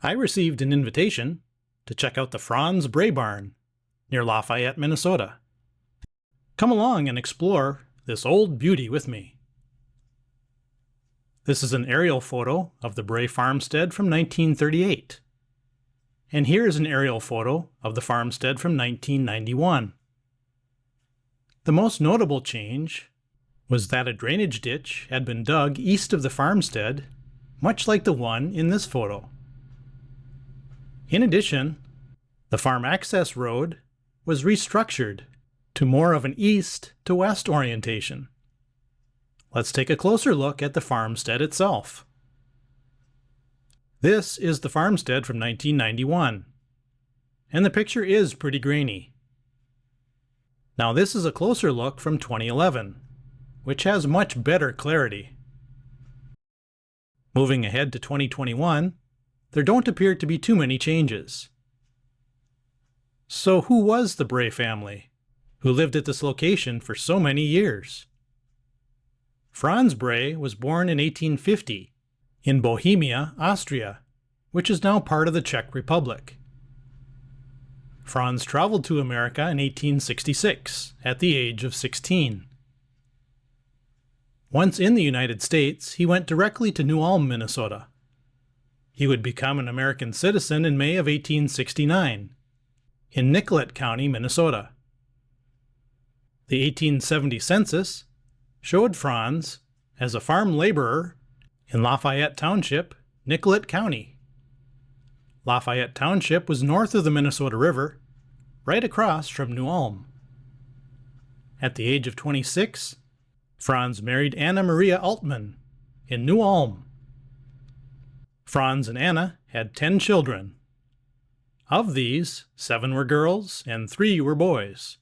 I received an invitation to check out the Franz Brey Barn near Lafayette, Minnesota. Come along and explore this old beauty with me. This is an aerial photo of the Brey farmstead from 1938. And here is an aerial photo of the farmstead from 1991. The most notable change was that a drainage ditch had been dug east of the farmstead, much like the one in this photo. In addition, the farm access road was restructured to more of an east to west orientation. Let's take a closer look at the farmstead itself. This is the farmstead from 1991, and the picture is pretty grainy. Now this is a closer look from 2011, which has much better clarity. Moving ahead to 2021, there don't appear to be too many changes. So who was the Brey family, who lived at this location for so many years? Franz Brey was born in 1850 in Bohemia, Austria, which is now part of the Czech Republic. Franz traveled to America in 1866 at the age of 16. Once in the United States, he went directly to New Ulm, Minnesota. He would become an American citizen in May of 1869 in Nicollet County, Minnesota. The 1870 census showed Franz as a farm laborer in Lafayette Township, Nicollet County. Lafayette Township was north of the Minnesota River, right across from New Ulm. At the age of 26, Franz married Anna Maria Altman in New Ulm. Franz and Anna had 10 children. Of these, 7 were girls and 3 were boys.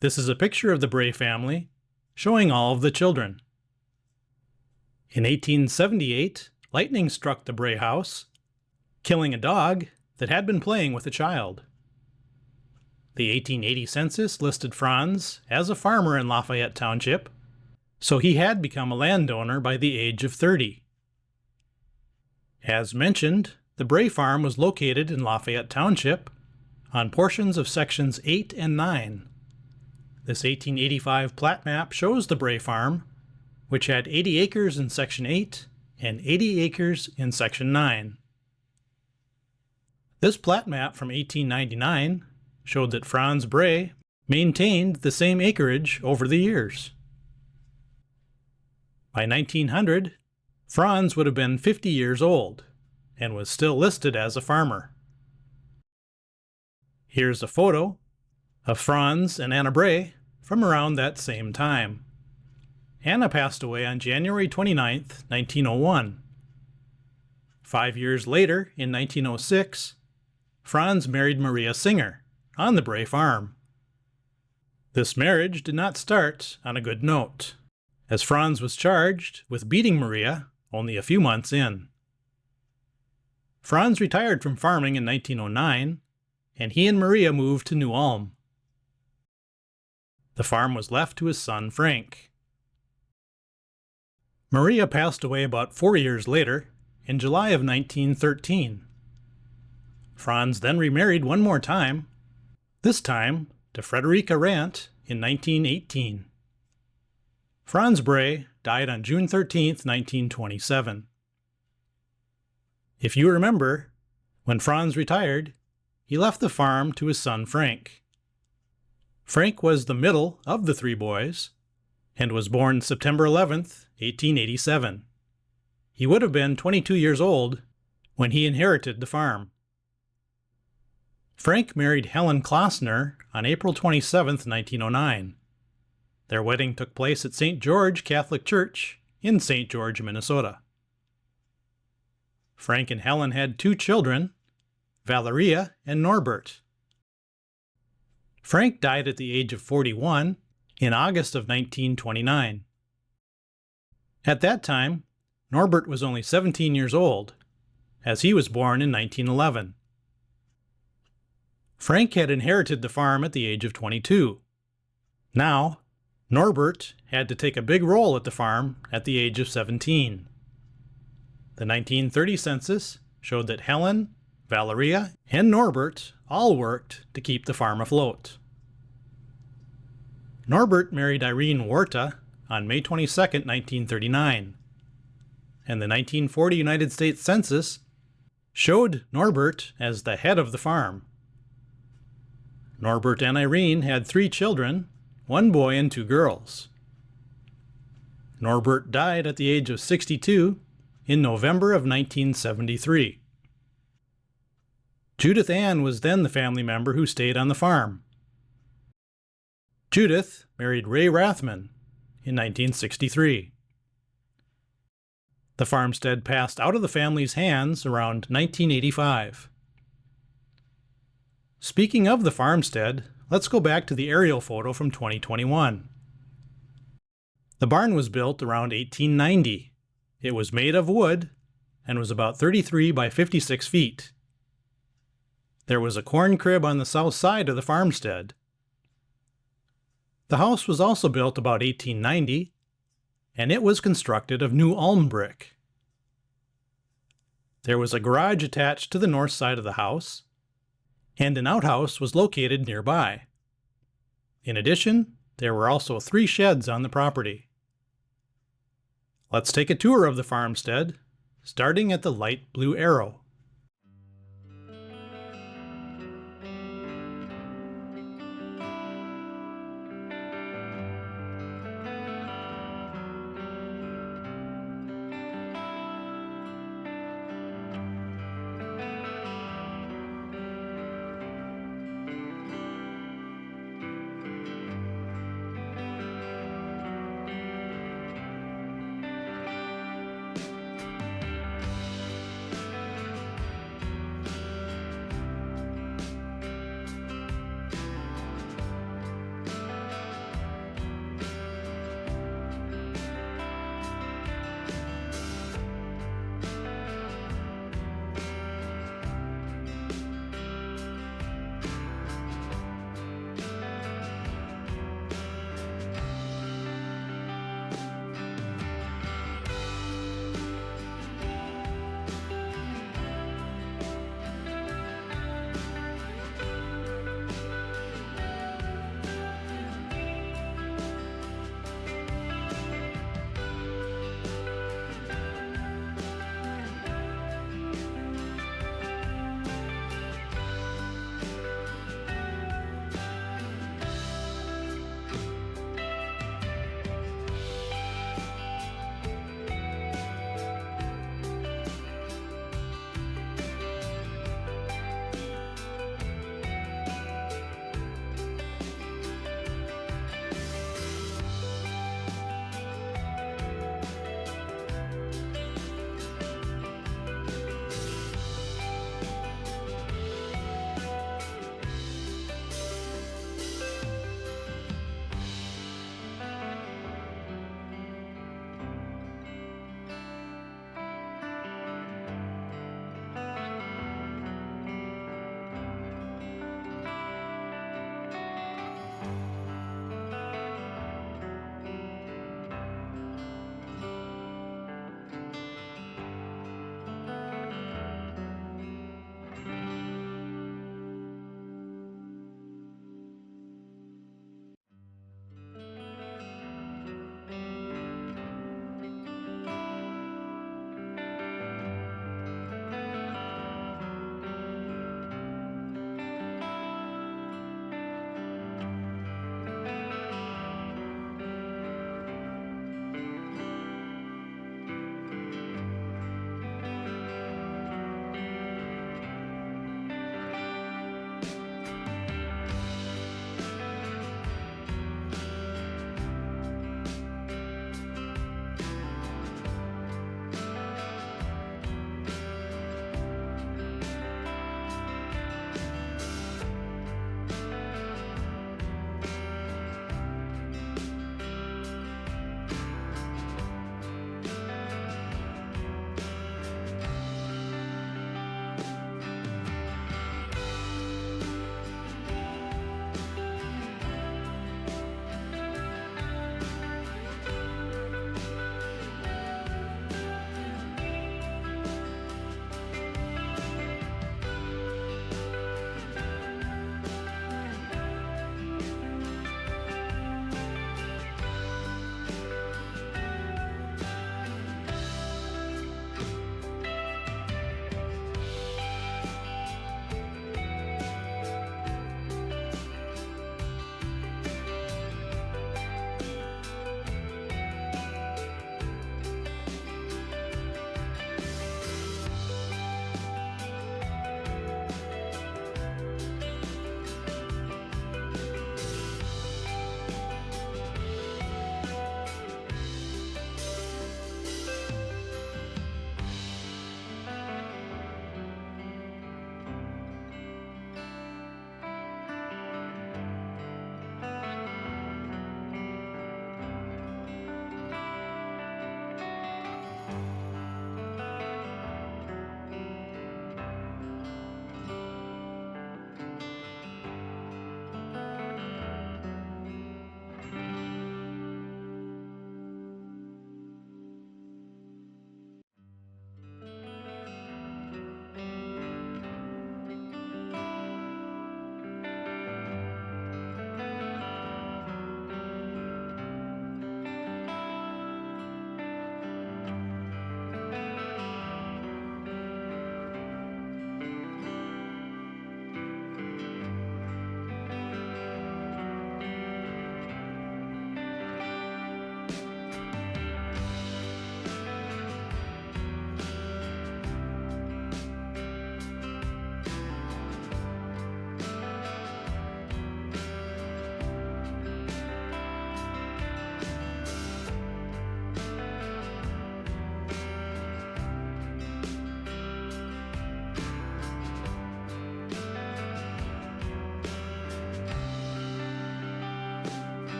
This is a picture of the Brey family showing all of the children. In 1878, lightning struck the Brey house, killing a dog that had been playing with a child. The 1880 census listed Franz as a farmer in Lafayette Township, so he had become a landowner by the age of 30. As mentioned, the Brey farm was located in Lafayette Township on portions of sections 8 and 9. This 1885 plat map shows the Brey farm, which had 80 acres in section 8 and 80 acres in section 9. This plat map from 1899 showed that Franz Brey maintained the same acreage over the years. By 1900, Franz would have been 50 years old and was still listed as a farmer. Here's a photo of Franz and Anna Brey from around that same time. Anna passed away on January 29, 1901. 5 years later, in 1906, Franz married Maria Singer on the Brey farm. This marriage did not start on a good note, as Franz was charged with beating Maria only a few months in. Franz retired from farming in 1909, and he and Maria moved to New Ulm. The farm was left to his son Frank. Maria passed away about 4 years later, in July of 1913. Franz then remarried one more time, this time to Frederica Rant in 1918. Franz Brey died on June 13, 1927. If you remember, when Franz retired, he left the farm to his son Frank. Frank was the middle of the 3 boys and was born September 11, 1887. He would have been 22 years old when he inherited the farm. Frank married Helen Klossner on April 27, 1909. Their wedding took place at St. George Catholic Church in St. George, Minnesota. Frank and Helen had 2 children, Valeria and Norbert. Frank died at the age of 41 in August of 1929. At that time, Norbert was only 17 years old, as he was born in 1911. Frank had inherited the farm at the age of 22. Now, Norbert had to take a big role at the farm at the age of 17. The 1930 census showed that Helen, Valeria, and Norbert all worked to keep the farm afloat. Norbert married Irene Warta on May 22, 1939, and the 1940 United States Census showed Norbert as the head of the farm. Norbert and Irene had 3 children, 1 boy and 2 girls. Norbert died at the age of 62 in November of 1973. Judith Ann was then the family member who stayed on the farm. Judith married Ray Rathman in 1963. The farmstead passed out of the family's hands around 1985. Speaking of the farmstead, let's go back to the aerial photo from 2021. The barn was built around 1890. It was made of wood and was about 33 by 56 feet. There was a corn crib on the south side of the farmstead. The house was also built about 1890, and it was constructed of new alm brick. There was a garage attached to the north side of the house, and an outhouse was located nearby. In addition, there were also 3 sheds on the property. Let's take a tour of the farmstead, starting at the light blue arrow.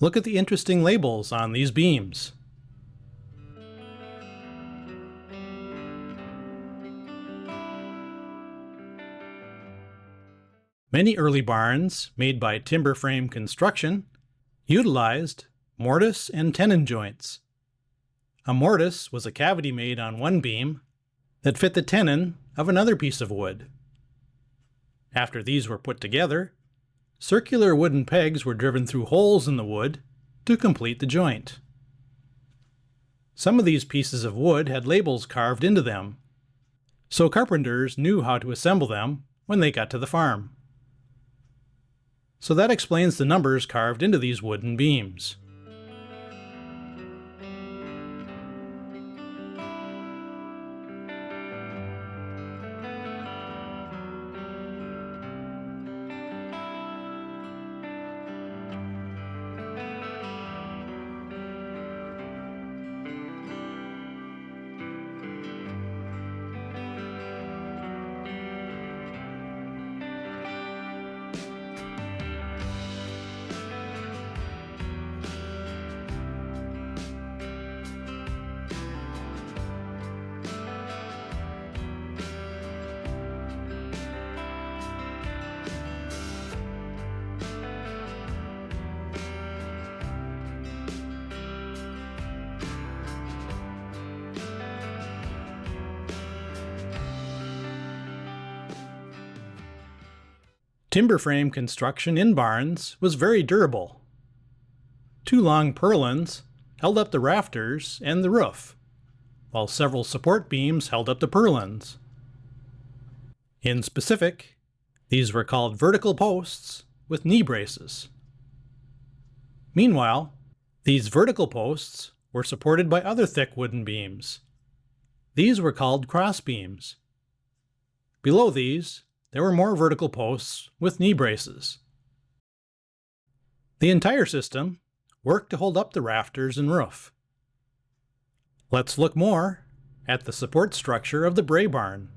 Look at the interesting labels on these beams. Many early barns, made by timber frame construction, utilized mortise and tenon joints. A mortise was a cavity made on one beam that fit the tenon of another piece of wood. After these were put together, circular wooden pegs were driven through holes in the wood to complete the joint. Some of these pieces of wood had labels carved into them, so carpenters knew how to assemble them when they got to the farm. So that explains the numbers carved into these wooden beams. Timber frame construction in barns was very durable. Two long purlins held up the rafters and the roof, while several support beams held up the purlins. In specific, these were called vertical posts with knee braces. Meanwhile, these vertical posts were supported by other thick wooden beams. These were called cross beams. Below these, there were more vertical posts with knee braces. The entire system worked to hold up the rafters and roof. Let's look more at the support structure of the Brey Barn.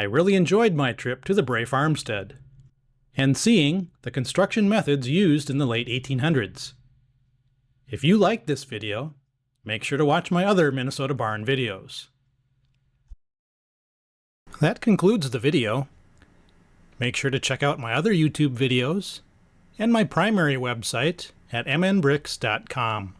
I really enjoyed my trip to the Brey farmstead and seeing the construction methods used in the late 1800s. If you liked this video, make sure to watch my other Minnesota barn videos. That concludes the video. Make sure to check out my other YouTube videos and my primary website at mnbricks.com.